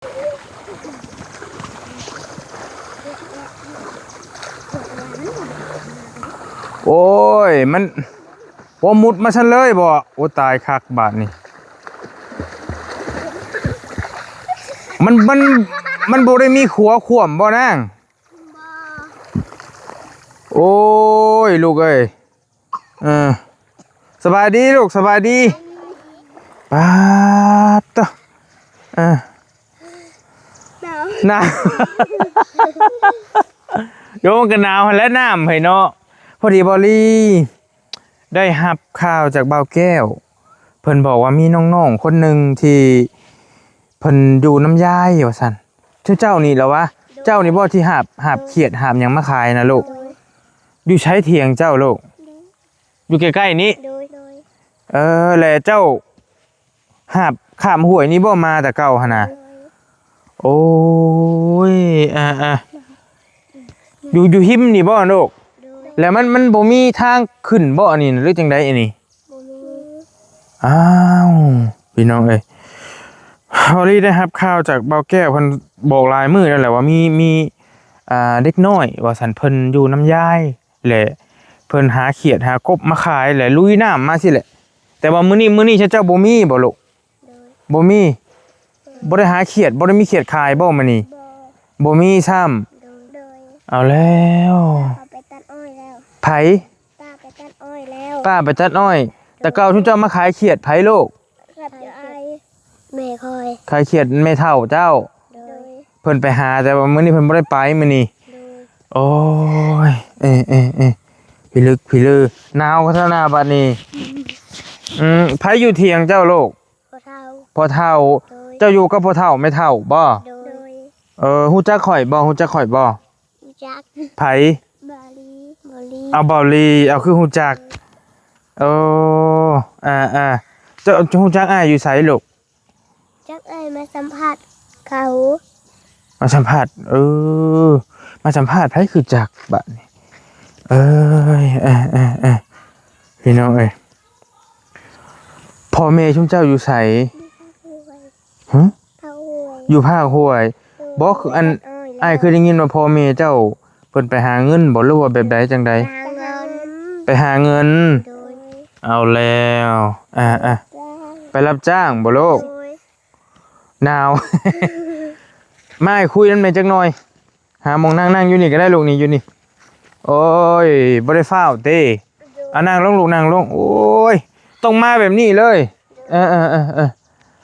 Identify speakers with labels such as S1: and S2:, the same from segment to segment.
S1: โอ้ยมันบ่มุดมาฉันเลยบ่โอ้ตายคักบาดนี่มันบ่ได้มีขัวข่วมบ่นางโอ้ยลูกเอ้ยสบายดีลูกสบายดีปาดตะหนาวโยมกันหนาวและน้ำให้เนาะพอดีบอลี่ได้รับข่าวจากเบาแก้วเพิ่นบอกว่ามีน้องๆคนหนึ่งที่เพิ่นอยู่น้ำยายว่าซั่นเจ้านี่เหรอวะเจ้านี่บ่ที่หาบเขียดหาบหยังมาขายนะลูกอยู่ใช้เถียงเจ้าลูกอยู่ใกล้ๆนี้แล้วเจ้าหาบข้ามห้วยนี่บ่มาแต่เก่าหั่นน่ะโอ้ยอยู่หิมนี่บ่ลูกแล้วมันบ่มีทางขึ้นบ่อันนี้หรือจังได๋อันนี้อ้าวพี่น้องเอ้ยฮอลลี่ได้รับข่าวจากเบาแก้วเพิ่นบอกหลายมื้อแล้วแหละว่ามีเด็กน้อยว่าซั่นเพิ่นอยู่น้ำยายแหละเพิ่นหาเขียดหากบมาขายแหละลุยน้ำมาสิแหละแต่ว่ามื้อนี้เจ้าบ่มีบ่ลูกบ่มีบ่ได้หาเขียดบ่ได้มีเขียดขายบ่มื้อนี้บ่มีซ้ำเอาแล้วไปตัดอ้อยแล้วไผป้าไปตัดอ้อยแล้วป้าไปตัดอ้อยแต่เก่าทุกเจ้ามาขายเขียดไผลูกครับยายแม่คอยขายเขียดแม่เฒ่าเจ้าเพิ่นไปหาแต่ว่ามื้อนี้เพิ่นบ่ได้ไปมื้อนี้โอ้ยพี่ลึกพี่ลือหนาวพัฒนาบัดนี้ไผอยู่เถียงเจ้าลูกพ่อเฒ่าเจ้าอยู่กับพ่อเฒ่าแม่เฒ่าบ่ฮู้จักข่อยบ่ฮู้จักข่อยบ่ฮู้จักไผบาลีเอาบาลีเอาคือฮู้จักเจ้าฮู้จักอ้ายอยู่ไสลูกจักอ้ายมาสัมภาษณ์เขามาสัมภาษณ์มาสัมภาษณ์ไผคือจักบัดนี้พี่น้องเอ้ยพ่อแม่ชุมเจ้าอยู่ไสอยู่ภาคห้วยบ่คืออันอ้ายเคยได้ยินว่าพ่อแม่เจ้าเพิ่นไปหาเงินบ่รู้ว่าแบบใดจังใดไปหาเงินเอาแล้วไปรับจ้างบ่ลูกหนาวมาคุยนำแม่จักหน่อยหาหม้องนั่งอยู่นี่ก็ได้ลูกนี่อยู่นี่โอ้ยบ่ได้ฟ้าวเต้นั่งลงลูกนั่งลงโอ้ยต้องมาแบบนี้เลย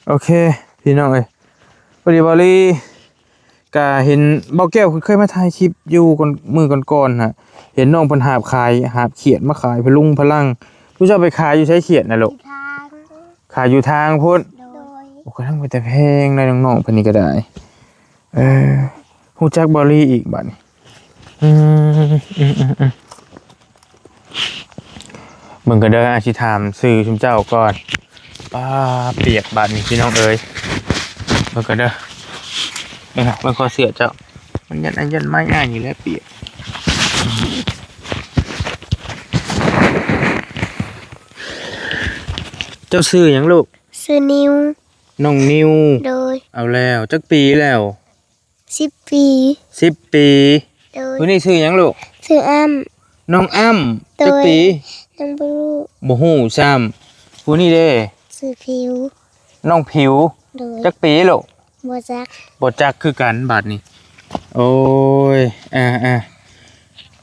S1: โอเคพี่น้องเอ้ยพอดีบอลี่ก็เห็นเบาแก้วเคยมาถ่ายคลิปอยู่ก่อนมือก่อนๆฮะเห็นน้องเพิ่นหาบเขียดมาขายพลุงพลังรู้จักไปขายอยู่ใช้เขียดน่ะลูกขายอยู่ทางพุ่นโอ้ก็ทั้งไปแต่แพงได้น้องๆเพิ่นนี่ก็ได้ฮู้จักบอลี่อีกบัดนี้เบิ่งก็เด้ออาสิถามชื่อชุมเจ้าก่อนป้าเปียกบัดนี้พี่น้องเอ้ยเบิ่งก็เด้อมันคอเสือเจ้ามันยันไม้ง่ายอยู่แล้วเปียกเจ้าซื้อหยังลูกซื้อนิวน้องนิวโดยเอาแล้วจักปีแล้ว10 ปี10 ปีโดยผู้นี้ซื้อหยังลูกซื้ออ้ำน้องอ้ำจักปีน้องบ่ฮู้ซ้ำผู้นี้เด้ซื้อผิวน้องผิวจักปีลูกบ่จักคือกันบาดนี้โอ้ย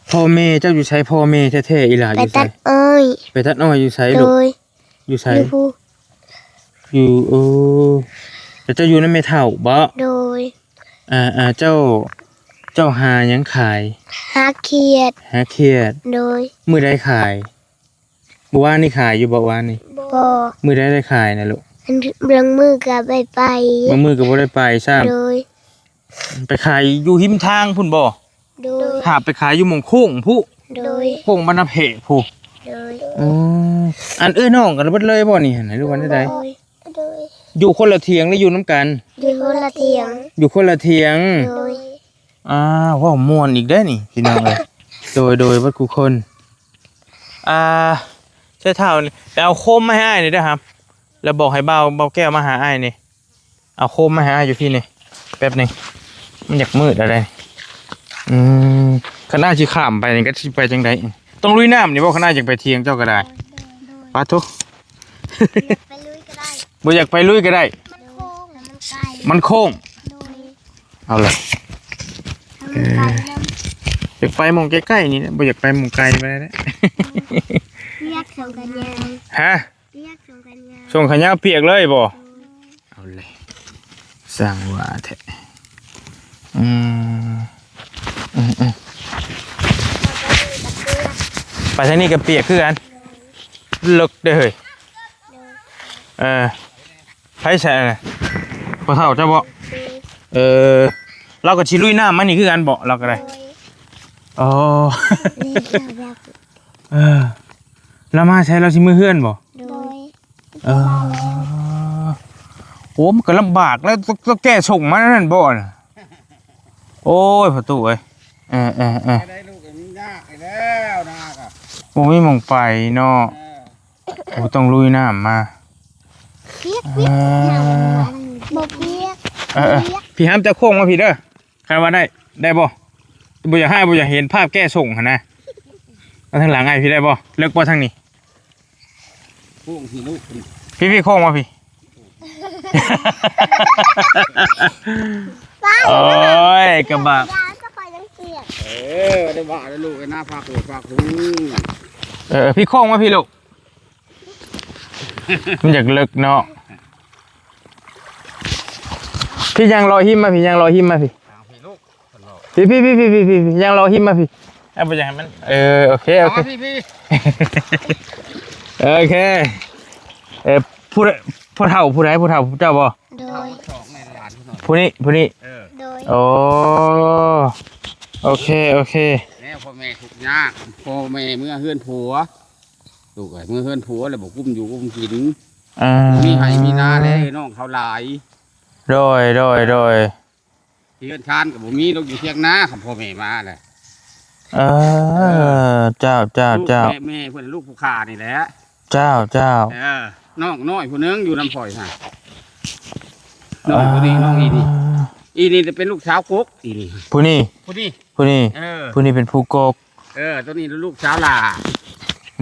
S1: พ่อแม่เจ้าอยู่ไสพ่อแม่แท้ๆอีหล่าอยู่ไสไปตัดอ้อยอยู่ไสลูกอยู่ไสอยู่แต่เจ้าอยู่นำแม่เฒ่าบ่โดยเจ้าหาหยังขายหาเขียดโดยมื้อใดขายเมื่อวานนี่ขายอยู่บ่วานนี่บ่มื้อใดได้ขายน่ะลูกบางมือก็ไปบางมือก็บ่ได้ไปซ้ำโดยไปขายอยู่หิมทางพุ่นบ่โดยหาไปขายอยู่หม่องโค้งผู้โดยโค้งบรรณเพผู้โดยอันน้องกันเบิดเลยบ่นี่หั่นหรือว่าได้โดยอยู่คนละเถียงหรืออยู่นำกันอยู่คนละเถียงโดยว้าวม่วนอีกเด้อนี่พี่น้องเอ้ยโดยเบิดทุกคนใช้เท้านี่แล้วเอาโคมมาให้อ้ายนี่เด้อครับแล้วบอกให้เบาแก้วมาหาอ้ายนี่เอาโคมมาให้อ้ายอยู่พี่นี่ แป๊บนึงมันอยากมืดอะไรขนาดที่ข้ามไปนี่ก็สิไปจังไดต้องลุยน้ำนี่บ่ขนาดอยากไปเที่ยงเจ้าก็ได้ปะทุ
S2: ไปลุยก็ได้
S1: บ่อยากไปลุยก็ได้มันโค้งเอาเลยอยากไปหมองใกล้ๆนี่นะบ่อยากไปหมองไกลไปแล้ว
S2: เรียกส่งกันยาง
S1: ฮะ
S2: เรียกส่งกันยาง
S1: ส่งขยะเปียกเลยบ่เอาเลยสร้างว่าแท้ไปทางนี้ก็เปียกคือกันลึกเด้อเฮ้ยไผแซ่น่ะบ่เฒ่าเจ้าบ่เราก็สิลุยน้ำมันนี่คือกันบ่เราก็ได้อ๋อ เรามาใช้เราสิมือเฮือนบ่โอ้มันก็ลำบากแล้วต้องแก้ส่งมานั่นบ่น่ะโอ้ยประตูเอ้ย
S3: ได้ลูกมันยากแล้วนาก็
S1: บ่มีหม่องไปเนาะโอ้ต้องลุยน้ำมา
S2: เปียกบ่เปียก
S1: พี่ห้ามจะโค้งมาพี่เด้อใครว่าได้บ่บ่อยากให้บ่อยากเห็นภาพแก้ส่งหั่นนะมาทางหลังไอ้พี่ได้บ่เลิกบ่ทางนี้
S3: พวกที่ลูก
S1: พี่โค้งมาพี่โอ้ยกระบะ
S3: ได้บ้าได้ลูกไอ้หน้าฝากหัวฝากหู
S1: พี่โค้งมาพี่ลูกมันอยากเลิกเนาะพี่ยังรอหิมมาพี่ยังรอหิมมาพี่พี่ยังรอหิมมาพี่ไอ้บุญยังมันโอเคโอเคผู้เฒ่าผู้ใดผู้เฒ่าเจ้าบ่ผู้นี้โอ้โอเค
S3: แล้วพ่อแม่ทุกยากพ่อแม่เมื่อเฮือนผัวลูกไอ้เมื่อเฮือนผัวเลยบอกกุ้มอยู่กุ้มกินมีไห่มีนาแล้วน้องเขาหลาย
S1: โดย
S3: เฮือนชานกับผมมีลูกอยู่เทียงนาขับพ่อแม่มาเลย
S1: เจ้า
S3: แม่เพื่อนลูกผู้ขานี่แหละ
S1: เจ้า
S3: น้องน้อยผู้นึงอยู่ลำพอยฮะน้องผู้นี้น้องอีนี่จะเป็นลูกสาวกุ๊กอีนี่
S1: ผู้นี้เป็นผู้กก
S3: ตัวนี้ลูกสาวลา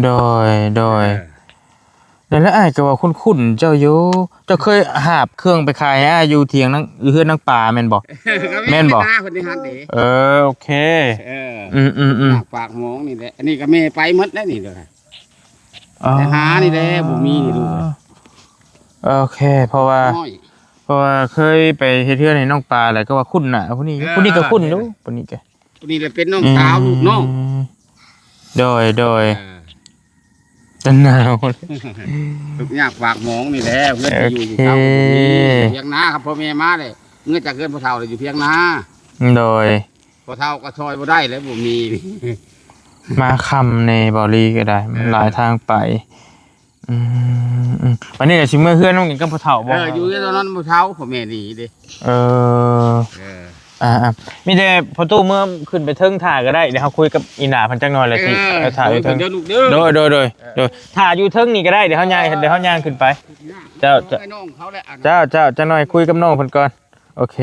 S1: โดยแล้วไอ้ก็ว่าคุ้นเจ้าอยู่เจ้าเคยหาบเครื่องไปขายอยู่เถียงนั่งเฮือนนั่งป่าแม่นบ่โอเค
S3: ปากมองนี่แหละอันนี้ก็แม่ไปหมดแล้วนี่เด้อแต่หานี่แหละบ่มีนี่ลูก
S1: โอเคเพราะว่าเคยไปเฮ็ดเทื่อในน้องปลาอะไรก็ว่าคุ้นน่ะผู้นี้ก็คุ้นอยู่ผู้นี้
S3: เลยเป็นน้องสาวลูกน้อง
S1: โดยจะหนาว
S3: ทุกอย่างปากมองนี่แหละเพื่อนอยู่เท่าเพียงนาครับพ่อแม่มาเลยเงื่อจากเกินพ่อเฒ่าเลยอยู่เพียงนา
S1: โดย
S3: พ่อเฒ่าก็ซอยบ่ได้แล้วบ่มี
S1: มาคำในบอลีก็ได้มันหลายทางไปวันนี้เดี๋ยวชิมเมื่อเพื่อนน้องกินกับพ่อเฒ่าบ่
S3: อยู่ตอนนั้นพ่อเฒ่าพ่อแม่ดีดิ
S1: มีแต่พอตู้เมื่อขึ้นไปเทิงถ่าก็ได้เดี๋ยวเขาคุยกับอีหน่าพันจังหน่อยเลยสิถ่าอยู่เทิงโดยถ่าอยู่เทิงนี่ก็ได้เดี๋ยวเขาย่างขึ้นไปเจ้าหน่อยคุยกับน้องพันก่อนโอเค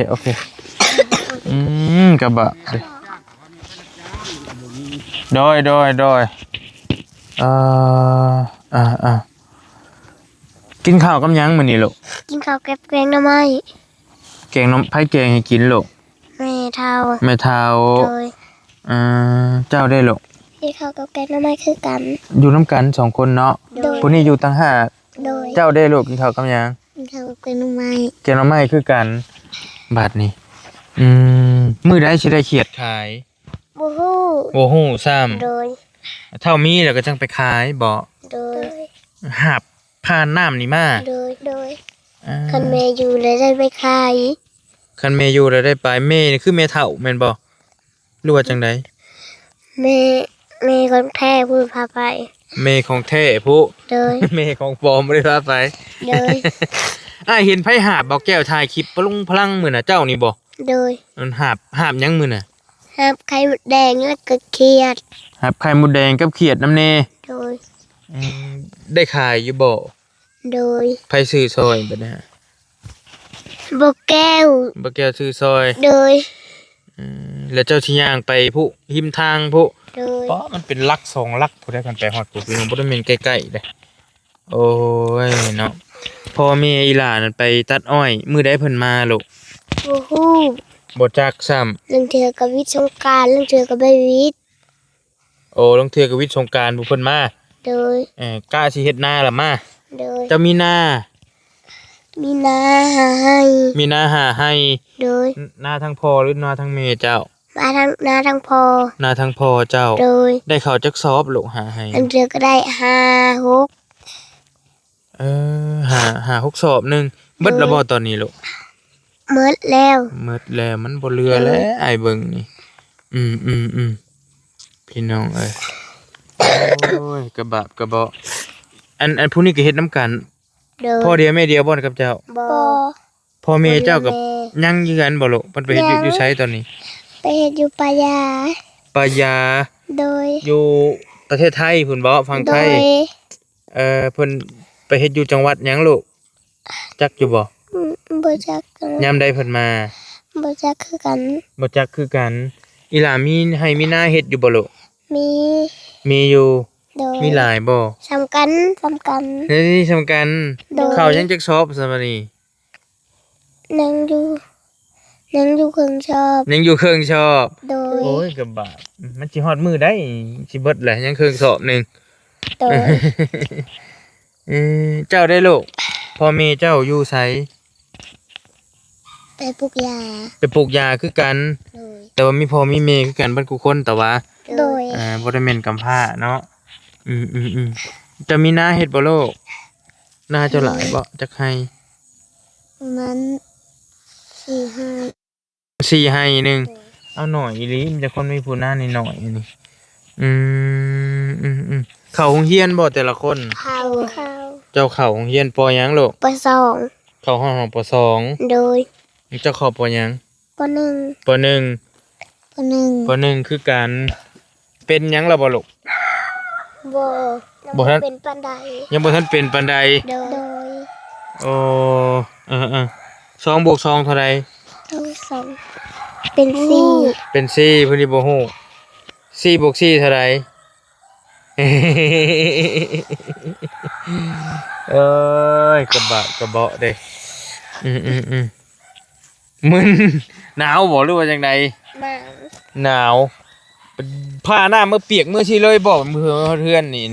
S1: กระบะโดยกินข้าวกับยังมื้อนี้ลูก
S2: กินข้าวกับแกงหน่อไม้
S1: แกงให้กินลูก
S2: แม่เฒ่า
S1: เจ้าได้ลูก
S2: กินข้าวกับแกงหน่อไม้คือกัน
S1: อยู่น้ำกัน2คนเนาะผู้นี้อยู่ต่างหากเจ้าได้ลูกกินข้าวกับยัง
S2: กินข้าวกับแกงหน่อไ
S1: ม้คือกันบาดนี้มื้อใดสิได้เขียดขาย
S2: บ่
S1: ฮู้ซ้ำเท่ามีแล้วก็จังไปขายบ่หาบผ่านน้ำนี่มา
S2: คันแม่อยู่แล้วได้ไปขาย
S1: คันแม่อยู่แล้วได้ไปแม่นี่คือแม่เฒ่าแม่นบ่หรือว่าจังได๋
S2: แม่ของแท้ผู้พาไป
S1: แม่ของแท้ผู้แม่ของปลอมบ่ได้พาไปเห็นไผหาบบ่แก้วถ่ายคลิปปลุงพลังมื้อน่ะเจ้านี่บ่มันหาบหยังมื้อน่ะ
S2: หาบไข่มดแดงแล้วก็เขียด
S1: หาบไข่มดแดงกับเขียดน้ำเนได้ขายอยู่บ่ไผซื้อซอยบัดนี้
S2: บ่แก้ว
S1: บ่แก้วชื่อซอย
S2: โดย
S1: แล้วเจ้าสิย่างไปผู้หิมทางผู้
S2: โดย
S1: เพราะมันเป็นลัก2ลักผู้ใดกันไปฮอดผู้พี่น้องบ่ได้แม่นใกล้ๆเด้โอ้ยเนาะพ่อแม่อีหลานั่นไปตัดอ้อยมื้อใดเพิ่นมาลูก
S2: บ่ฮู้
S1: บ่จักซ้ำ
S2: เรื่องเทือกับวิทย์สงกรานต์เรื่องเทือกับใบวิทย์
S1: โอ้ลางเทื่อก็วิทย์สงกรานต์ผู้เพิ่นมา
S2: โดย
S1: กล้าสิเฮ็ดนาล่ะมา
S2: โดย
S1: เจ้ามีนา
S2: มีนาหาให้
S1: มีนาหาให้
S2: โดย
S1: นาทั้งพ่อหรือนาทั้งแม่เจ้า
S2: มาทางนาทางพอ
S1: นาทั้งพ่อเจ้า
S2: โดย
S1: ได้ข้าวจักสอบลูกหาให้
S2: เรื่องเทือก็ได้5
S1: หา6สอบหนึงเบิดแล้วบ่ตอนนี้ลูก
S2: 6หมดแล้ว
S1: หมดแล้วมันบ่เหลือแล้วไอ้เบิ่งนี่พี่น้องเอ้ยโอ้ยกระบะกระเบาะอันผู้นี้ก็เฮ็ดน้ำกัน
S2: โดย
S1: พ่อเดียวแม่เดียวบ่กับเจ้า
S2: บ่
S1: พ่อแม่เจ้ากับยังอยู่กันบ่ลูกเพิ่นไปเฮ็ดอยู่ไสตอนนี้
S2: ไปเฮ็ดอยู่ปายา
S1: ปายา
S2: โดย
S1: อยู่ประเทศไทยพุ่นบ่ฝั่ง
S2: โด
S1: ไทย
S2: ย
S1: เพิ่นไปเฮ็ดอยู่จังหวัดหยังลูกจักอยู่บ่
S2: บ่จักกัน
S1: ยามใดเพิ่นมา
S2: บ่จักคือกัน
S1: บ่จักคือกันอีหลามีให้มีหน้าเฮ็ดอยู่บ่ลูก
S2: มี
S1: มีอยู่
S2: โดย
S1: มีหลายบ่
S2: สำคัญ
S1: เฮ้ยสำคัญ
S2: โดย
S1: ข้าวยังจักชอบซะบัดนี้
S2: นั่งอยู่เครื่องชอบ
S1: ยังอยู่เครื่องชอบ
S2: โดย
S1: โอ้ยกระบาดมันสิฮอดมื้อได้สิเบิดแหละยังเครื่องสอบหนึง
S2: โดย
S1: เจ้าได้ลูกพ่อแม่เจ้าอยู่ไส
S2: ไปปลูกยา
S1: ไปปลูกยาคือกัน
S2: โดย
S1: แต่ว่ามีพ่อมีแม่คือกันเบิดทุกคนแต่ว่า
S2: โดย
S1: บ่ได้แม่นกำพร้าเนาะจะมีนาเฮ็ดบ่ลูกนาเจ้าหลายบ่จักให้
S2: มัน4-5
S1: 4ให้หนึงเอาหน่อยอีหลีมันจะคนมีผู้หน้าน้อยๆนี่เข้าโรงเรียนบ่แต่ละคน
S2: ข้าว
S1: เจ้าเข้าโรงเรียนปอหยังลูก
S2: ปสอง
S1: เข้าห้องปสอง
S2: โดย
S1: เจ้าเข้าปอหยัง
S2: ปหนึ่ง
S1: ปหนึ่ง ปหนึ่งคือการเป็นหยังล่ะบ่ลูก
S2: บ่
S1: บ่ทัน
S2: เป็นปานใด
S1: ยังบ่ทันเป็นปานใด
S2: โดย
S1: โอ้2 บวก 2เท่าใด
S2: ทั้งสองเป็นสี่
S1: เป็น4เพิ่นสิบ่ฮู้4 บวก 4เท่าใด เอ้ยกระบะกระเบาะเด้มึนหนาวบ่หรือว่าจังได
S2: หนาว
S1: หนาวผ้าหน้าเมื่อเปียกเมื่อชีเลยบอกมือเพื่อนนี่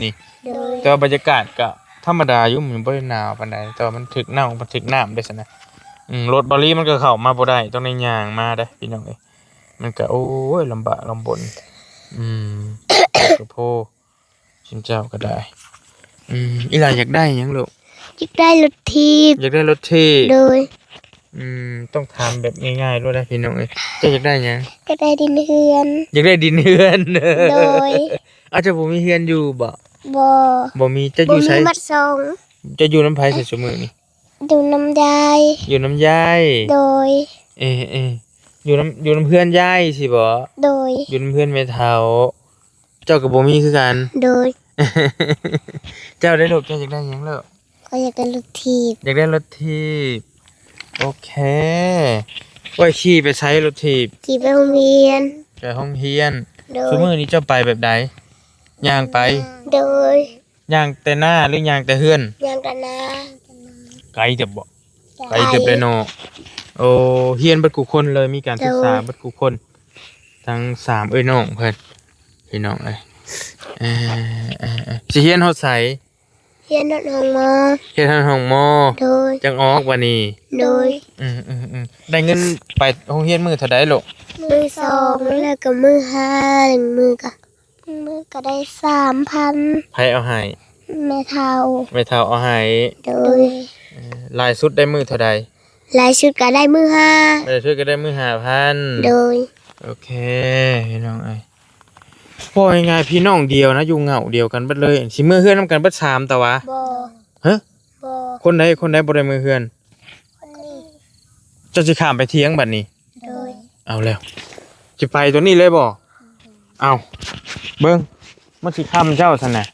S2: โดย
S1: แต่ว่าบรรยากาศก็ธรรมดาอยู่มันบ่ได้หนาวปานใดแต่ว่ามันถึกหนาวมันถึกน้ำได้ซะนะรถบอลี่มันก็เข้ามาบ่ได้ต้องในย่างมาเด้อพี่น้องเอ้ยมันก็โอ้ยลำบากลำบนก็โพชินเจ้าก็ได้อีหลานอยากได้หยังลูก
S2: อยากได้รถทีบ
S1: อยากได้รถเท่
S2: โดย
S1: ต้องทำแบบง่ายๆด้วยนะพี่น้องเอ้ยเจ้าอยากได้หยัง
S2: ก็ได้ดินเฮือน
S1: อยากได้ดินเฮือน
S2: โดย
S1: อาจจะบ่มีเฮือนอยู่บ่
S2: บ่
S1: บ่มีจะอ
S2: บ่
S1: ยู่
S2: มี
S1: ไส
S2: มัดซอง
S1: จะอยู่น้ำไผใส่ชั่วมื้อนี่
S2: ดูน้ำยาย
S1: อยู่น้ำยาย
S2: โดย
S1: อยู่น้ำเพื่อนยายสิบ่
S2: โดย
S1: อยู่น้ำเพื่อนแม่เฒ่าเจ้าก็บ่มีคือกัน
S2: โดย
S1: เจ้าได้ลูกเจ้าอยากได้หยังลูก
S2: ก็อยากได้รถทีบ
S1: อยากได้รถถีบโอเคไว้ขี่ไปใช้รถถีบ
S2: ขี่ไปโรงเรียน
S1: ไปห้องเรียน
S2: โด
S1: ซุ
S2: ย
S1: มื้อนี้เจ้าไปแบบใดย่างไป
S2: โดย
S1: ย่างแต่หน้าหรือย่างแต่เฮือน
S2: ยางกันนะ
S1: ไกลเด้อบ่ไกลเด้อเลยเนาะโอ้เฮียนเบิดกูคนเลยมีการศึกษาเบิดกูคนทั้ง3น้องเพิ่นพี่น้องเอ้ยสิเฮียนเฮาใส
S2: เรียนรถห้องมอ
S1: เฮ็ดทางห้องมอ
S2: โดย
S1: จังออกบัดนี้
S2: โดย
S1: ได้เงินไปโรงเรียนมื้อเท่าใดลูก
S2: มือสองแล้วก็มือห้าหนึ่งมือก็ได้3,000
S1: ไผเอาให้
S2: แม่เฒ่า
S1: แม่เฒ่าเอาให้
S2: โดย
S1: หลายสุดได้มื้อเท่าใด
S2: หลายชุดก็ได้มือห้า
S1: หลายสุดก็ได้มื้อ
S2: โดย
S1: 5,000โอเคพี่น้องเอ้ยพอง่ายๆพี่น้องเดียวนะอยู่เหงาเดียวกันเบิดเลยสิมื้อเฮือนนํกันเบิด3แต่ว่า
S2: บ่
S1: ฮะ
S2: บ่
S1: คนใดบ่ได้มื้อเฮือน
S2: คนนี้
S1: เจ้าสิข้ามไปเที่ยงบัดนี้
S2: โดย
S1: เอาแล้วสิไปตัวนี้เลยบ่เอาเบิ่งมันสิค่ำเจ้าซั่นน่ะ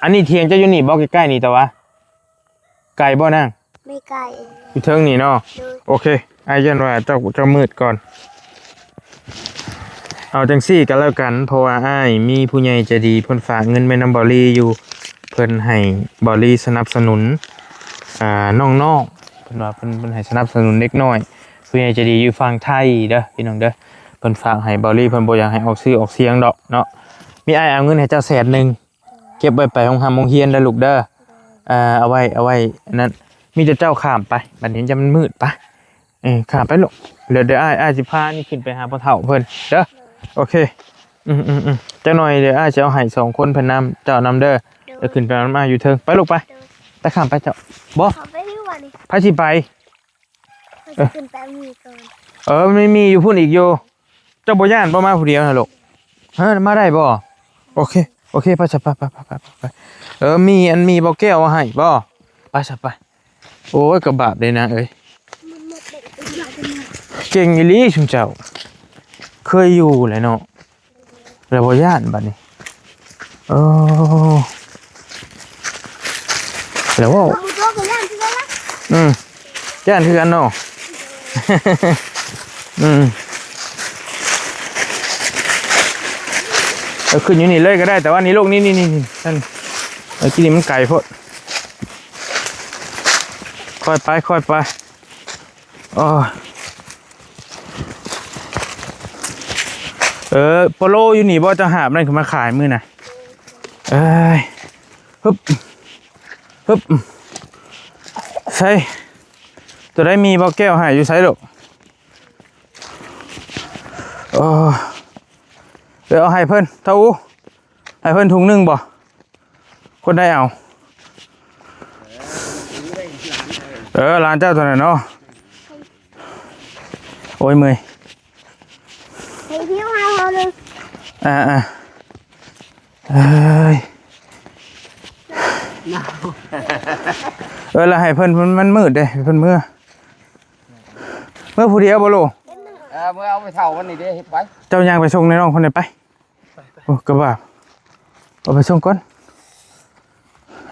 S1: อันนี้เที่ยงเจ้าอยู่นี่บ่ใกล้ๆนี่แต่ว่าไกลบ่นาง
S2: ไม่ไกล
S1: อยู่เทิงนี่เนาะโอเคไอ้ยันว่าเจ้ามืดก่อนเอาจังซี่กันแล้วกันเพราะว่าอ้ายมีผู้ใหญ่ใจดีเพิ่นฝากเงินแม่น้ำบอลี่อยู่เพิ่นให้บอลี่สนับสนุนน้องๆเพิ่นว่าเพิ่นให้สนับสนุนเด็กน้อยผู้ใหญ่ใจดีอยู่ฝั่งไทยเด้อพี่น้องเด้อเพิ่นฝากให้บอลี่เพิ่นบ่อยากให้ออกชื่อออกเสียงดอกเนาะมีอ้ายเอาเงินให้เจ้า100,000เก็บไว้ไปโรงโรงเรียนเด้อลูกเด้อเอาไว้อันนั้นมีแต่เจ้าข้ามไปบัดนี้จะมันมืดปะข้ามไปลูกเดี๋ยวอ้ายสิพานี่ขึ้นไปหาพ่อเฒ่าเพิ่นเด้อโอเคจังหน่อยเดี๋ยวอ้ายจะเอาให้2คนเพิ่นนำเจ้านำเด้อเดี๋ยวขึ้นไปนำมาอยู่เทิงไปลูกไปแต่ข้ามไปเจ้าบ่
S2: เขาไปที่วันนี้
S1: พาสิไป
S2: เขาจะขึ้นไปมีก่อน
S1: ไม่มีอยู่พุ่นอีกอยู่เจ้าบ่ย่านบ่มาผู้เดียวน่ะลูกมาได้บ่โอเคไปซะไปมีบ่แก้วเอาให้บ่ไปซะไปโอ้ยกระบาปเลยนะเอ้ยเก่งอีหลีชุมเจ้าเคยอยู่แหละเนาะแล้วบ่ย่านบัดนี้โอ้แล้วว่าย่านคือกันเนาะขึ้นอยู่นี่เลยก็ได้แต่ว่านี่ลูกนี่นั่นที่นี่มันไก่พดค่อยไปอ๋อโปโลอยู่นี่บ่จะหาบนั่นคือมาขายมื้อน่ะฮึบใช่จะได้มีบ่แก้วให้อยู่ไสลูกเดี๋ยวเอาให้เพิ่นเท่าให้เพิ่นถุงนึงบ่คนได้เอาร้านเจ้าตัวนั้นเนาะโอ้ยเมื่อย
S2: ให้พี่มาเอาเลย
S1: แล้วให้เพิ่นมันมืดเด้เพิ่นเมื่อผู้เดียวบ่ลูก
S3: เมื่อเอาไปเท่าวันนี้เด้เฮ็ดไป
S1: เจ้าย่างไปส่งในน้องคนไหนไปโอ้กระบะเอาไปส่งก่อน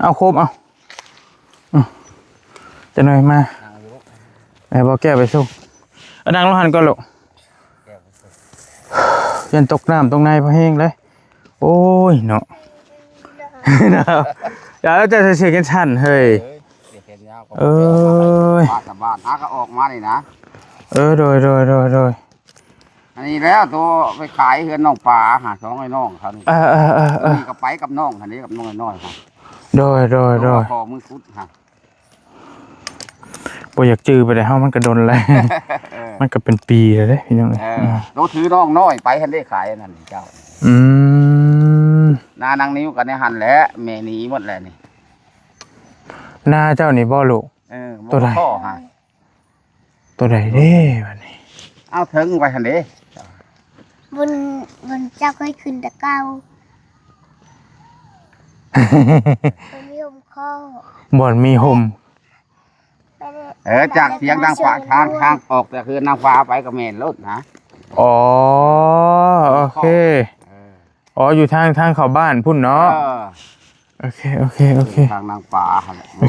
S1: เอาโคมเอาจะหน่อยมาบอกแก้ไปส่งนางรหันก่อนลูกยันตกน้ำตรงในพะแห้งเลยโอ้ยเนาะอย่าแล้วจะเสียกันชันเฮ้ย
S3: บ้านหาก็ออกมานี่นะ
S1: โดย
S3: อันนี้แล้วตัวไปขายเฮือนน้องปลาหา2ไอ้น้องเขานี่นี่ก็ไปกับน้องอันนี้กับน้องน้อยครับ
S1: โดย
S3: พอมือคุดฮะ
S1: บ่อยากจื้อไปได้เฮามันก็โดนแล้วมันก็เป็นปีแล้วเด้พี่น้อง
S3: โตถือน้องน้อยไปหันได้ขายนั่นเจ้านางนิ้วกันในหันแหละแม่หนีหมดแล้วนี่
S1: นาเจ้านี่บ่ลูกตัวใดตัวใดเด้บัดนี้
S3: เอาถึงไปหันเด้
S2: บนเจ้าเคยขึ้นตะเก้ามีห่มข้อ
S1: บ่อนมีห่ม
S3: จากเสียงดังฟ้าทางออกแต่คือนางฟ้าไปกับแม่นรถนะ
S1: อ๋อโอเคอยู่ทางเข้าบ้านพุ่นเนาะโอเค
S3: ทางนางฟ้า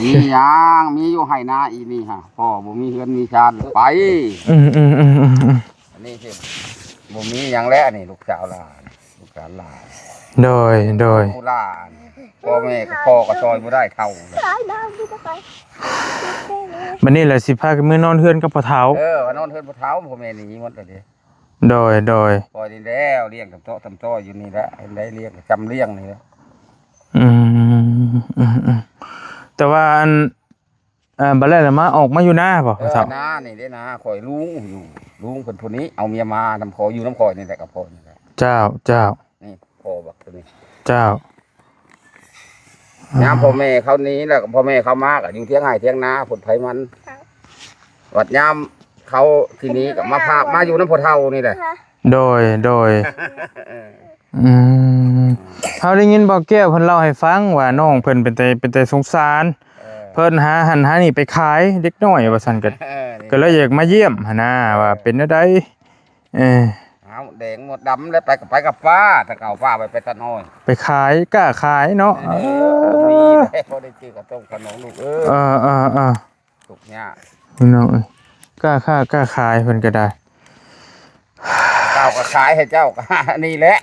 S3: มียังมีอยู่ให้นาอีนี่ฮะพ่อบ่มีเฮือนมีชาติไปอันนี้สิบ่มียังแล้วนี่ลูกสาวหลาน
S1: โดย
S3: หลานพ่อแม่ก็พ่อก็ซอยบ่ได้เท่า
S1: บัดนี้แหละสิพากันมื้อนอนเฮือนกับพ่อเฒ่า
S3: ว่านอนเฮือนพ่อเฒ่าพ่อแม่หนีหมดเลย
S1: โดย
S3: ปล่อยนี่แล้วเลี้ยงทำโตอยู่นี่แหละได้เลี้ยงจำเลี้ยงนี่แหละ
S1: แต่ว่าบัดแรกมาออกมาอยู่หน้าบ่
S3: พ่อเฒ่าหน้านี่เด้นะข่อยลุงเพิ่นผู้นี้เอาเมียมานำขออยู่น้ำข่อยนี่แหละกับพ่อนี่แหละ
S1: เจ้า
S3: นี่พ่อบักตัวนี้
S1: เจ้า
S3: พ่อแม่เขานี้แล้วพ่อแม่เขามากอยู่เที่ยงไห้เที่ยงนาผลไผ่มันวัดยามเขาทีนี้กับมาอยู่น้ำพ่อเฒ่านี่แหละ
S1: โดยเขาได้ยินบอกแก้วเพิ่นเล่าให้ฟังว่าน้องเพิ่นเป็นแต่สงสารเพิ่นหานี่ไปขายเด็กน้อยว่าซั่นก็เลยอยากมาเยี่ยมหั่นน่ะว่าเป็นจังได๋
S3: แดงหมดดำแล้วไปกับป้าแต่เก่าป้าไปตะน้อย
S1: ไปขายกล้าขายเนาะ
S3: มีพอได้ซื้อกับต้มขนมลูก ทุกยาก
S1: พี่น้องเอ้ยกล้าค่ากล้าขายเพิ่นก็ได้
S3: เจ้าก็ขายให้เจ้าก็นี่แหละ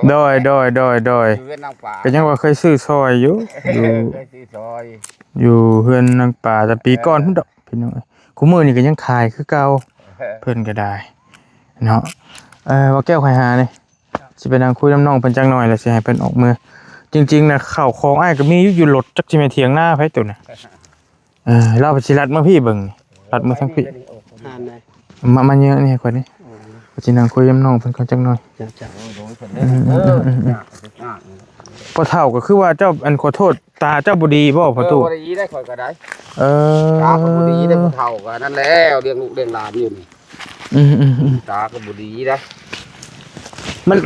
S1: โดย
S3: อยู่เฮือนนางป่า
S1: ก็ยังว่าเคยซื้อซอยอยู่อยู่
S3: เคยซื้อซอย
S1: อยู่เฮือนนางป่าแต่ปีก่อนพุ่นดอกพี่น้องเอ้ยคุมื้อนี้ก็ยังขายคือเก่าเพิ่นก็ได้เนาะว่าแก้วไข่หานี่สิไปนั่งคุยน้ำน้องเพิ่นจักหน่อยแล้วสิให้เพิ่นออกมือจริงๆน่ะข้าวของอ้ายก็มีอยู่รถจักสิแม่นเถียงหน้าไผตัวน่ะเราไปสิรัดมาพี่เบิ่งนี่รัดมาทั้งพี่
S4: หานได้
S1: มาเยอะนี่คนนี้ก็สินั่งคุยกับน้องเพิ่นก่อนจักหน่อย
S4: จัง
S1: พ่อเฒ่าก็คือว่าเจ้าอันขอโทษตาเจ้าบ่ดีบ่พ่อตู่
S3: บ่ได้ยีได้ข่อยก็ได้
S1: เออ
S3: ตาก็บ่ดีได้ผู้เฒ่าก็นั่นแหละเลี้ยงลูกเลี้ยงหลานอยู่นี่
S1: อืม
S3: ตาก็บ่ดีได้
S1: มัน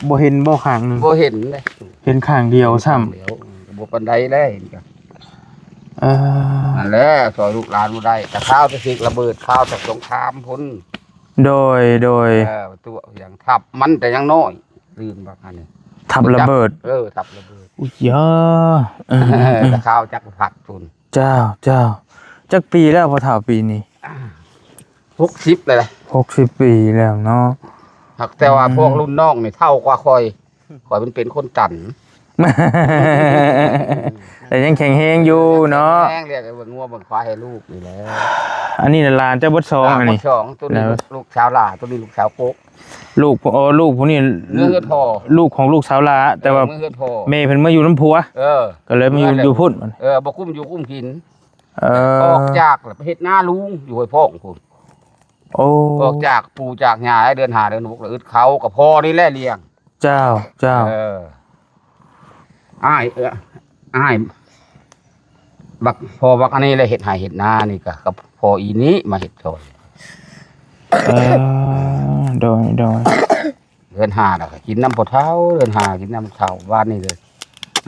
S1: บ่เห็นบ่ข้างหนึง
S3: บ่เห็นเลย
S1: เห็นข้างเดียวซ้ำ
S3: เดี๋ยวบ่ปานใดแล้วเห็นก็
S1: เออ
S3: นั่นแหละซอยลูกหลานบ่ได้แต่ข้าวจะสิระเบิดข้าวจากสงครามพุ่น
S1: โดย
S3: ตัวอย่างทับมันแต่ยังน้อยลืมบักอันนี้
S1: ทับระเบิด
S3: ทับระเบิด
S1: อุ้ยยา
S3: แต่ข้าวจักผักพุ่น
S1: เจ้าจักปีแล้วพ่อเฒ่าปีนี้
S3: 60เลยล่ะ
S1: 60 ปีแล้วเนาะ
S3: แต่ว่าพวกรุ่นน้องนี่เท่ากว่าข่อยมันเป็นคนจันทน์
S1: แต่ยังแข็งแรงอยู่เนาะ
S3: แห้งเรียกไอ้เบิ่งงัวเบิ่งควายให้ลูกนี่แหละ
S1: อันนี้น่ะหลานเจ้าเบิดสองอันนี้
S3: สองตัวนี้ลูกชาวลาตัวนี้ลูกชาวโป๊ก
S1: ลูกผู้นี้
S3: เงื่อนพ่อ
S1: ลูกของลูกสาวลาแต่ว่า
S3: เงื่อนพ่อ
S1: แม่เพิ่นมาอยู่น้ำผัว ก็เลยมาอยู่พุ่น
S3: บ่กุ้มอยู่กุ้มกิน
S1: อ
S3: ออกจากแล้วไปเฮ็ดหน้าลุงอยู่ห้วยพ่องพุ่น
S1: โอ้
S3: ออกจากปู่จากย่าให้เดินหาเดินบุกแล้วอึดเขากับพ่อนี่แหละเลี้ยง
S1: เจ้า
S3: อ้ายบักพอบักอันนี้เลยเห็ดหายเห็ดนานี่ก็กับพออีนี้มาเห็ดซอย
S1: โดย
S3: เดินหาแล้วก็กินน้ำปลาเท้าเดินหากินน้ำเท้าบ้านนี่เลย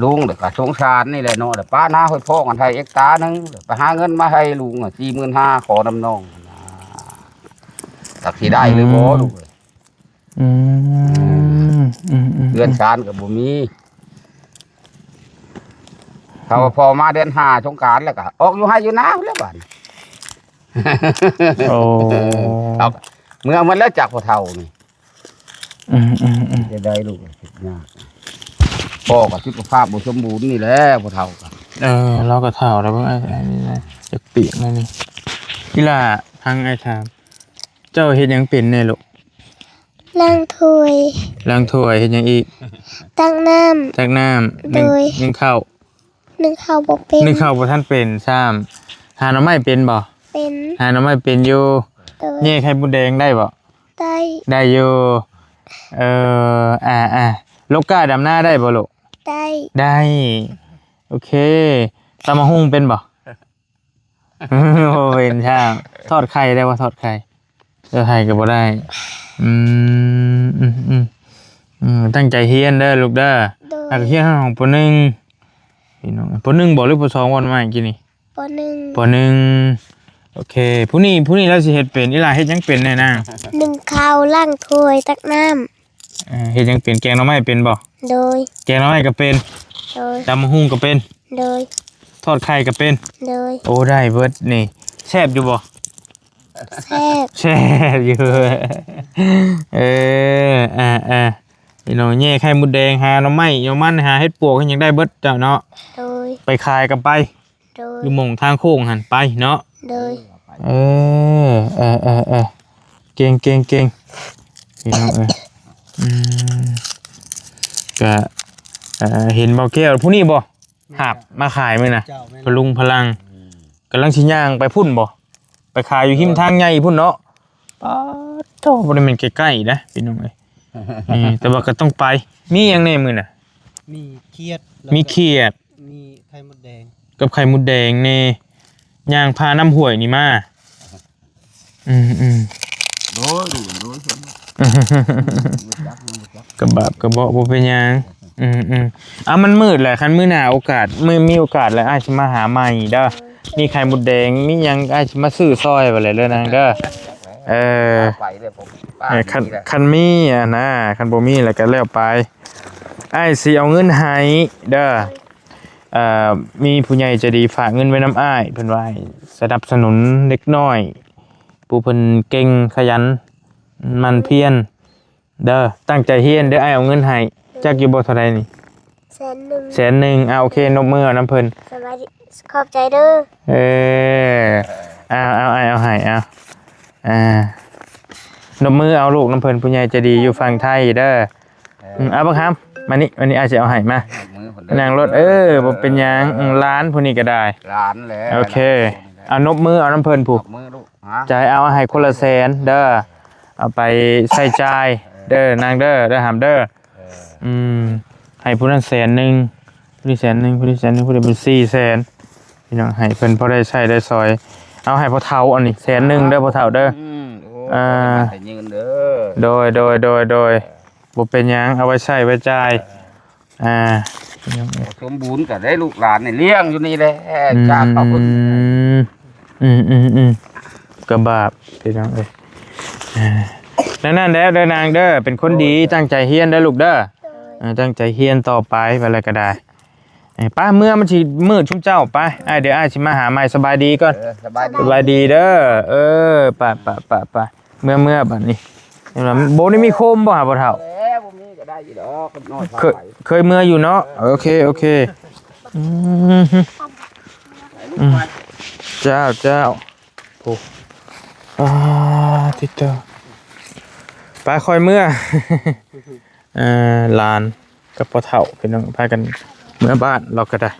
S3: ลุงเดี๋ยวก็สงสารนี่แหละเนาะเดี๋ยวป้าน้าห้อยพ่อกันไทยเอ็กตานึงเดี๋ยวไปหาเงินมาให้ลุง45,000ขอน้ำน้องนะตักสิได้หรือบ่ลูกเอ้ยเดือนชานกับบ่มีเขาพอมาเดือน5สงกรานต์แล้วก็ออกอยู่ให้อยู่นาแล้วบัด
S1: โอ้
S3: ครับเมื่อมันแล้วจากพ่อเฒ่านี่จะได้ลูกเฮ็ดยากพ่อก็สุขภาพบ่สมบูรณ์นี่แหละพ่อเฒ่าก็
S1: เราก็เฒ่าแล้วเบิ่งไอ้นี่นะจักปีกนั่นนี่อีหล่าทางไอ้ถามเจ้าเฮ็ดหยังเป็นแน่ลูก
S2: ล้างถ้วย
S1: ล้างถ้วยเฮ็ดหยังอีก
S2: ตั้งน้ำ
S1: ตักน้ำ
S2: โดย
S1: นึ่งข้าว
S2: นึ่งข้าวบ่เป็น
S1: นึ่งข้าวบ่ทันเป็นซ้ำหาหน่อไม้เป็นบ่
S2: เป็น
S1: หาหน่อไม้เป็นอยู่
S2: โดย
S1: แย่ไข่มดแดงได้บ่
S2: ได้
S1: ได้อยู่ลูกก้าดำหน้าได้บ่ลูก
S2: ได้
S1: ได้โอเคตำมะฮุ่งเป็นบ่ โอ้เป็นช่างทอดไข่ได้ว่าทอดไข่ไข่ก็บ่ได้ตั้งใจเฮียนเด้อลูกเด้อ
S2: โดย
S1: อักเฮียนของปหนึ่งพี่น้องปหนึ่งบ่หรือปสองวันมากินนี่
S2: ปหนึ่ง
S1: ปหนึ่งโอเคผู้นี้เราสิเฮ็ดเป็นอีหล่าเฮ็ดหยังเป็นแน่นาง
S2: นึ่งข้าวล้างถ้วยตักน้
S1: เฮ็ดหยังเป็นแกงหน่อไม้เป็นบ่
S2: ำโดย
S1: แกงหน่อไม้ก็เป็น
S2: โดย
S1: ตำมะฮุ่งก็เป็น
S2: โดย
S1: ทอดไข่ก็เป็น
S2: โดย
S1: โอ้ได้เบิดนี่แซ่บอยู่บ่
S2: แซ่บ
S1: แซ่บอยู่ พี่น้องแย่ไข่มดแดงหาหน่อไม้หน่อมันหาเฮ็ดปวกยังได้เบิดเจ้าเนาะ
S2: โดย
S1: ไปขายกันไป
S2: โดย
S1: อยู่หม่องทางโค้งหันไปเนาะ
S2: โดย
S1: เก่งพี่น้องก็เห็นเบาแก้วผู้นี้บ่หาบมาขายมื้อน่ะ
S4: เจ้าแม่น
S1: พลุงพลังกำลังสิย่างไปพุ่นบ่ไปขายอยู่หิมทางใหญ่พุ่นเนาะป๊าดโตบ่ได้แม่นใกล้ๆนะพี่น้องเอ้ยแต่ว่าก็ต้องไปมีหยังแน่มื้อน่ะ
S4: มีเครียดแล้ว
S1: มี
S4: ก็
S1: เขียด
S4: มีไข่มดแดง
S1: กับไข่มดแดงแน่ย่างพาน้ำห้วยนี่มา
S3: โดย
S1: กระบะกระเบาะบ่เป็นหยังมันมืดแหละคันมื้อหน้าโอกาสมีโอกาสแล้วอาจสิมาหาใหม่เด้อมีไข่มดแดงมีหยังอาจสิมาซื้อซอยไปเลยเด้อนางเด้อ
S3: ไปเลยผม
S1: คันมีนะคันบ่มีแล้วก็แล้วไปอ้ายสิเอาเงินให้เด้อ มีผู้ใหญ่ใจะดีฝากเงินไว้น้ำอ้ายเพิ่นว่าให้สนับสนุนเล็กน้อยผู้เพิ่นเก่งขยันมันเพียรเด้อตั้งใจเฮียนเด้ออ้ายเอาเงินให้จักอยู่บ่เท่าใดนี่ 100,000โอเคนบมือเอาน้ำเพิ่น
S2: สบายดีขอบใจเด้อ
S1: เอาอ้ายเอาให้นบมือเอาลูกน้ำเพิ่นผู้ใหญ่ใจะดีอยู่ฝั่งไทยเด้อเอาบักครับมานี่วันนี้อาจจะเอาให้มานั่งรถบ่เป็นหยังร้านผู้นี้ก็ได้
S3: ร้านแล้ว
S1: โอเคเอานบมือเอาน้ำเพิ่นผูก
S3: มือลูกฮะ
S1: จ่ายเอาให้คนละ100,000เด้อเอาไปใส่จ่ายเด้อนางเด้อหามเด้อให้ผู้นั้น100,000ผู้นี้100,000ผู้นี้100,000ผู้นี้เป็น400,000พี่น้องให้เพิ่นพอได้ใช้ได้ซอยเอาให้พ่อเฒ่าอันนี้100,000เด้อพ่อเฒ่าเด้อ
S3: แต่ยืนเด้อ
S1: โดยบ่เป็นหยังเอาไว้ใช้ไว้จ่าย
S3: สมบูรณ์ก็ได้ลูกหลานนี่เลี้ยงอยู่นี่แหละจากขอบคุณ
S1: กระบาบพี่น้องเอ้ยนั่นแล้วเด้อนางเด้อเป็นคนดีตั้งใจเฮียนเด้อลูกเด้อตั้งใจเฮียนต่อไปอะไรก็ได้ป้าเมื่อมันสิมืดชุ่มเจ้าไปเดี๋ยวอ้ายสิมาหาใหม่สบายดีก่อนสบายดีเด้อไปเมื่อบัดนี้โบนี่มีโคมบ่หาบ่เฒ่าเคยเมื่ออยู่เนาะโอเคเจ้าโอ้ทิเตอร์ไปคอยเมื่อลานกับพ่อเฒ่าเป็นน้องพากันเมื่อบ้านเราก็ได้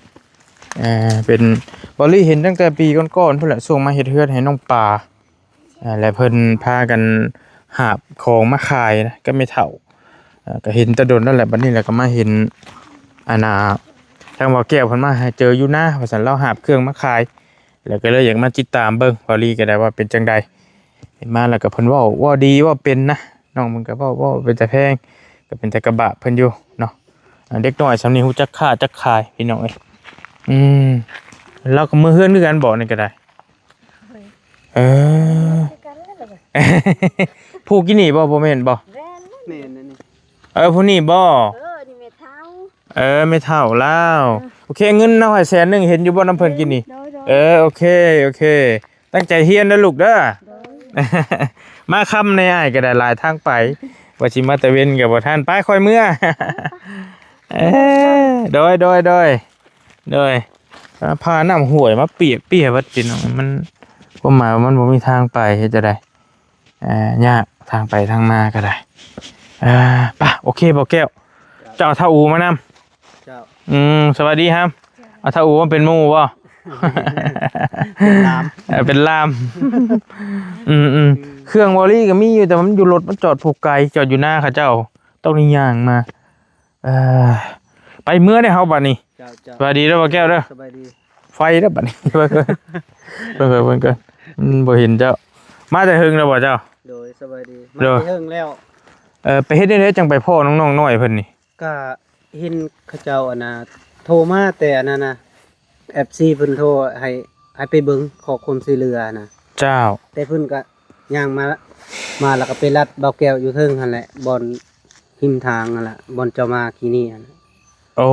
S1: เป็นบอลลี่เห็นตั้งแต่ปีก่อนๆเพิ่นแหละส่งมาเฮ็ดเฮือนให้น้องปลาและเพิ่นพากันหาบของมาขายนะก็ไม่เฒ่าก็เห็นแตะดนนั่นแหละบัดนี้แหละก็มาเห็นทางบ่อแก้วเพิ่นมาให้เจออยู่นะว่าซั่นเราหาบเครื่องมาขายแล้วก็เลยอยากมาติดตามเบิ่งบอลลี่ก็ได้ว่าเป็นจังใดเห็นมาแล้วก็เพิ่นเว้าดีว่าเป็นนะน้องมันก็เว้าเป็นแต่แพงก็เป็นแต่กระบะเพิ่นอยู่เนาะเด็กน้อยสำนี้ฮู้จักค่าจักขายพี่น้องเอ้ยเราก็มือเฮือนคือกันบ่นี่ก็ได้ผู้กินนี่บ่แม่นบ่
S4: แม่นนั่นนี่
S1: ผู้นี่บ่
S2: นี่ไม่เท่า
S1: ไม่เท่าแล้วโอเคเงินเอาให้100,000เห็นอยู่บ่น้ำเพิ่นกินนี่โอเคตั้งใจเฮียนนะลูกเด้อมาค่ำในอ้ายก็ได้หลายทางไปว่าสิมาตะเวนก็บ่ทันไปค่อยเมื่อโดยพาน้ำห่วยมาเปียกวัดจินมันก็หมายว่ามันบ่มีทางไปเฮ็ดจะได้ยากทางไปทางมาก็ได้ป่ะโอเคบ่แก้วเจ้าเท่าอูมานำ
S4: เจ้า
S1: สวัสดีครับเอาเท่าอูมาเป็นหมู่บ่เป็นลามเครื่องวอลลี่ก็มีอยู่แต่มันอยู่รถมันจอดผูกไกลจอดอยู่หน้าเขาเจ้าต้องนี่ย่างมาไปเมื่อได้เฮาบัดนี้สวัสดีเด้อบ่แก้วเด้อ
S4: สบายดี
S1: ไฟเด้อบัดนี้เพิ่นก็บ่เห็นเจ้ามาแต่หึงแล้วบ่เจ้า
S4: โดยสบายดีมาแต่หึงแล้ว
S1: ไปเฮ็ดได้จังไปพ่อน้องๆน้อยเพิ่นนี่
S4: ก็เห็นเขาเจ้าโทรมาแต่นั่นน่ะFC เพิ่นโทรให้ไปเบิ่งขอความช่วยเหลือนะ
S1: เจ้า
S4: แต่เพิ่นก็ย่างมาแล้วก็ไปรัดเบาแก้วอยู่เทิงหั่นแหละบ่อนหิมทางนั่นแหละบ่อนเจ้ามาที่นี่หั่น
S1: โอ้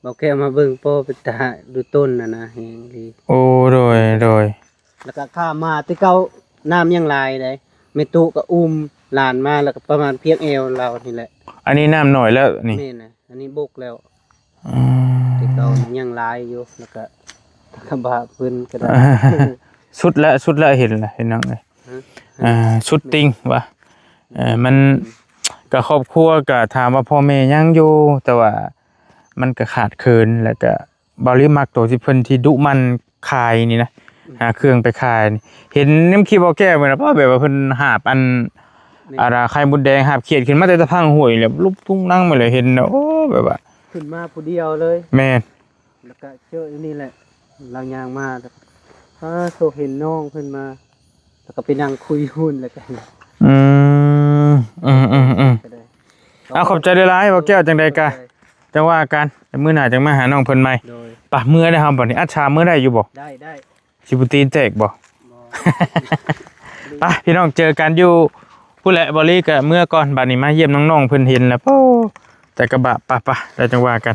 S4: เบาแก้วมาเบิ่งโปไปตาดูต้นนะแฮงดี
S1: โอ้โดย
S4: แล้วก็ข้ามมาที่เก่าน้ำยังหลายได้แม่ตุก็อุ้มหลานมาแล้วก็ประมาณเพียงเอวเรานี่แหละ
S1: อันนี้น้ำหน่อยแล้วนี่
S4: แม่นอันนี้บกแล้วที่เก่ายังหลายอยู่แล้วก็กระบะเพิ่นก็ได้
S1: สุดแล้วเห็นน้องเอ้ยสุดติงว่ามันก็ครอบครัวก็ถามว่าพ่อแม่ยังอยู่แต่ว่ามันก็ขาดเคินแล้วก็บริมักตัวที่เพิ่นที่ดุมันคายนี่นะหาเครื่องไปคายเห็นน้ำขี้บ่แก้เหมือนเพราะแบบว่าเพิ่นหาบไข่มดแดงหาบเขียดขึ้นมาแต่ตะพังห้วยแล้วลุกทุ่งนั่งมาเลยเห็นโอ้แบบว่า
S4: ขึ้นมาผู้เดียวเลย
S1: แม่น
S4: แล้วก็เจอนี่แหละหลังยางมาโซเห็นน้องเพิ่นมาแล้วก็ไปนั่งคุยหุ้นแล้วกัน
S1: ขอบใจหลายๆบ่แก้วจังได๋กะจังว่ากันมื้อหน้าจังมาหาน้องเพิ่นใหม่ปะมื้อได้ครับบัดนี้อัชชามื้อได้อยู่บ่
S4: ได้
S1: สิบ่ตีนแตกบ่ไปพี่น้องเจอกันอยู่ผู้แหละบอลลี่ก็เมื่อก่อนบัดนี้มาเยี่ยมน้องๆเพิ่นเห็นแล้วแต่กระบะปะแล้วจังว่ากัน